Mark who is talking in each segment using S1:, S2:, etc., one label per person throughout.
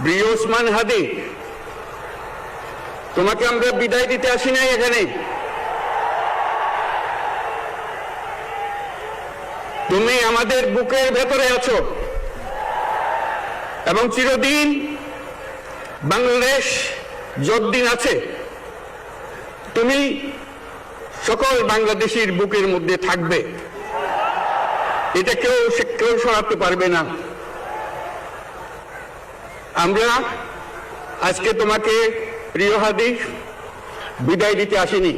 S1: প্রিয় ওসমান হাদি, তোমাকে আমরা বিদায় দিতে আসি নাই এখানে। তুমি আমাদের বুকের ভেতরে আছো এবং চিরদিন বাংলাদেশ যতদিন আছে তুমি সকল বাংলাদেশির বুকের মধ্যে থাকবে। এটা কেউ সরাতে পারবে না। আমরা আজকে তোমাকে প্রিয় হাদি বিদায় দিতে আসিনি।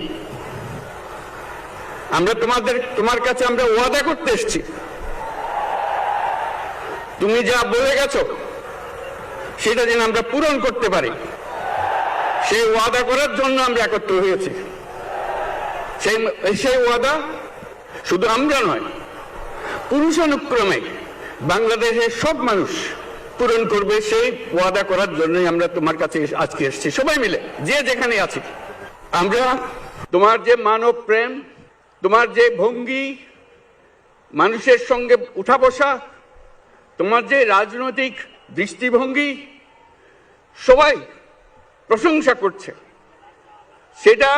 S1: আমরা তোমার কাছে আমরা ওয়াদা করতে এসেছি। তুমি যা বলে গেছো সেটা যেন আমরা পূরণ করতে পারি, সেই ওয়াদা করার জন্য আমরা একত্র হয়েছি। সেই ওয়াদা শুধু আমরা নয়, পুরুষানুক্রমে বাংলাদেশের সব মানুষ পূরণ করবে। সেই ওয়াদা করার জন্যই আমরা তোমার কাছে আজকে এসেছি, সবাই মিলে যে যেখানে আছি। আমরা তোমার যে মানব প্রেম, তোমার যে ভঙ্গি, মানুষের সঙ্গে উঠা বসা, তোমার যে রাজনৈতিক দৃষ্টিভঙ্গি, সবাই প্রশংসা করছে। সেটা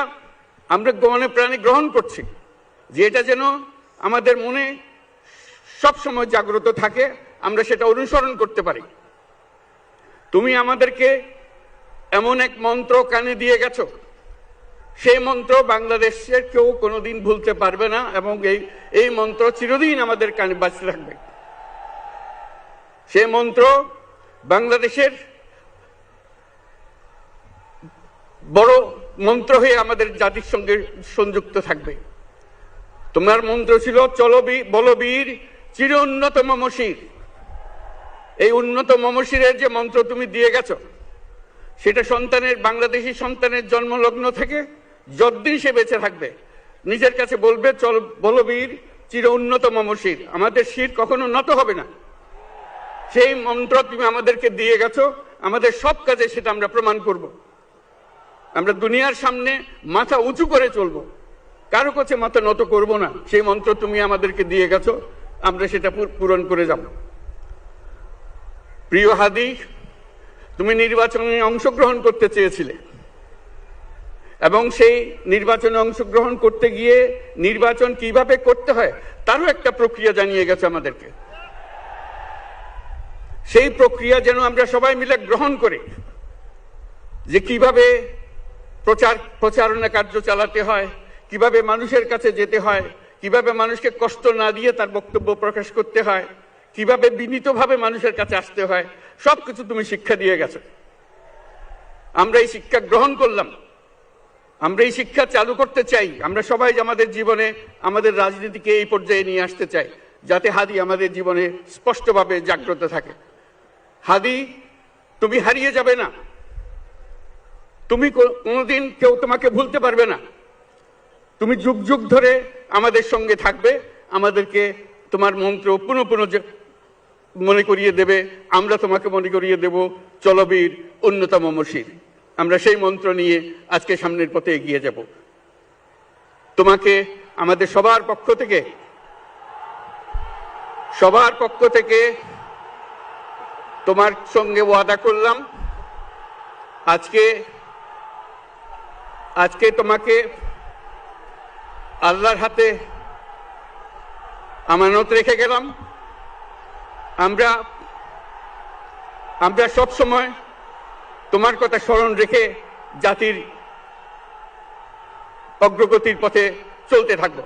S1: আমরা মনে প্রাণে গ্রহণ করছি, যে এটা যেন আমাদের মনে সবসময় জাগ্রত থাকে, আমরা সেটা অনুসরণ করতে পারি। তুমি আমাদেরকে এমন এক মন্ত্র কানে দিয়ে গেছো, সেই মন্ত্র বাংলাদেশের কেউ কোনোদিন ভুলতে পারবে না এবং এই মন্ত্র চিরদিন আমাদের কানে বাজতে থাকবে। সেই মন্ত্র বাংলাদেশের বড় মন্ত্র হয়ে আমাদের জাতির সঙ্গে সংযুক্ত থাকবে। তোমার মন্ত্র ছিল চলো বলবীর চির উন্নত মমশির। এই উন্নত মমশিরের যে মন্ত্র তুমি দিয়ে গেছো, সেটা বাংলাদেশি সন্তানের জন্মলগ্ন থেকে যতদিন সে বেঁচে থাকবে নিজের কাছে বলবে চল বলবীর চির উন্নত মমশির, আমাদের শির কখনো নত হবে না। সেই মন্ত্র তুমি আমাদেরকে দিয়ে গেছো, আমাদের সব কাজে সেটা আমরা প্রমাণ করব। আমরা দুনিয়ার সামনে মাথা উঁচু করে চলবো, কারো কাছে মাথা নত করব না। সেই মন্ত্র তুমি আমাদেরকে দিয়ে গেছো, আমরা সেটা পূরণ করে যাব। প্রিয় হাদি, তুমি নির্বাচনে অংশগ্রহণ করতে চেয়েছিলে এবং সেই নির্বাচনে অংশগ্রহণ করতে গিয়ে নির্বাচন কিভাবে করতে হয় তারও একটা প্রক্রিয়া জানিয়ে গেছে আমাদেরকে। সেই প্রক্রিয়া যেন আমরা সবাই মিলে গ্রহণ করি, যে কিভাবে প্রচারণা কার্য চালাতে হয়, কিভাবে মানুষের কাছে যেতে হয়, কিভাবে মানুষকে কষ্ট না দিয়ে তার বক্তব্য প্রকাশ করতে হয়, কিভাবে বিনীতভাবে মানুষের কাছে আসতে হয়, সবকিছু তুমি শিক্ষা দিয়ে গেছো। আমরা এই শিক্ষা গ্রহণ করলাম, আমরা এই শিক্ষা চালু করতে চাই। আমরা সবাই আমাদের জীবনে আমাদের রাজনীতিকে এই পর্যায়ে নিয়ে আসতে চাই, যাতে হাদি আমাদের জীবনে স্পষ্টভাবে জাগ্রত থাকে। হাদি, তুমি হারিয়ে যাবে না, তুমি কোনোদিন কেউ তোমাকে ভুলতে পারবে না। তুমি যুগ যুগ ধরে আমাদের সঙ্গে থাকবে, আমাদেরকে তোমার মন্ত্র পুনঃ পুনঃ মনে করিয়ে দেবে, আমরা তোমাকে মনে করিয়ে দেব চলবীর উন্নতম মমশির। আমরা সেই মন্ত্র নিয়ে আজকে সামনের পথে এগিয়ে যাব। তোমাকে আমাদের সবার পক্ষ থেকে তোমার সঙ্গে ওয়াদা করলাম, আজকে তোমাকে আল্লাহর হাতে আমানত রেখে গেলাম। আমরা সব সময় তোমার কথা স্মরণ রেখে জাতির অগ্রগতির পথে চলতে থাকবো।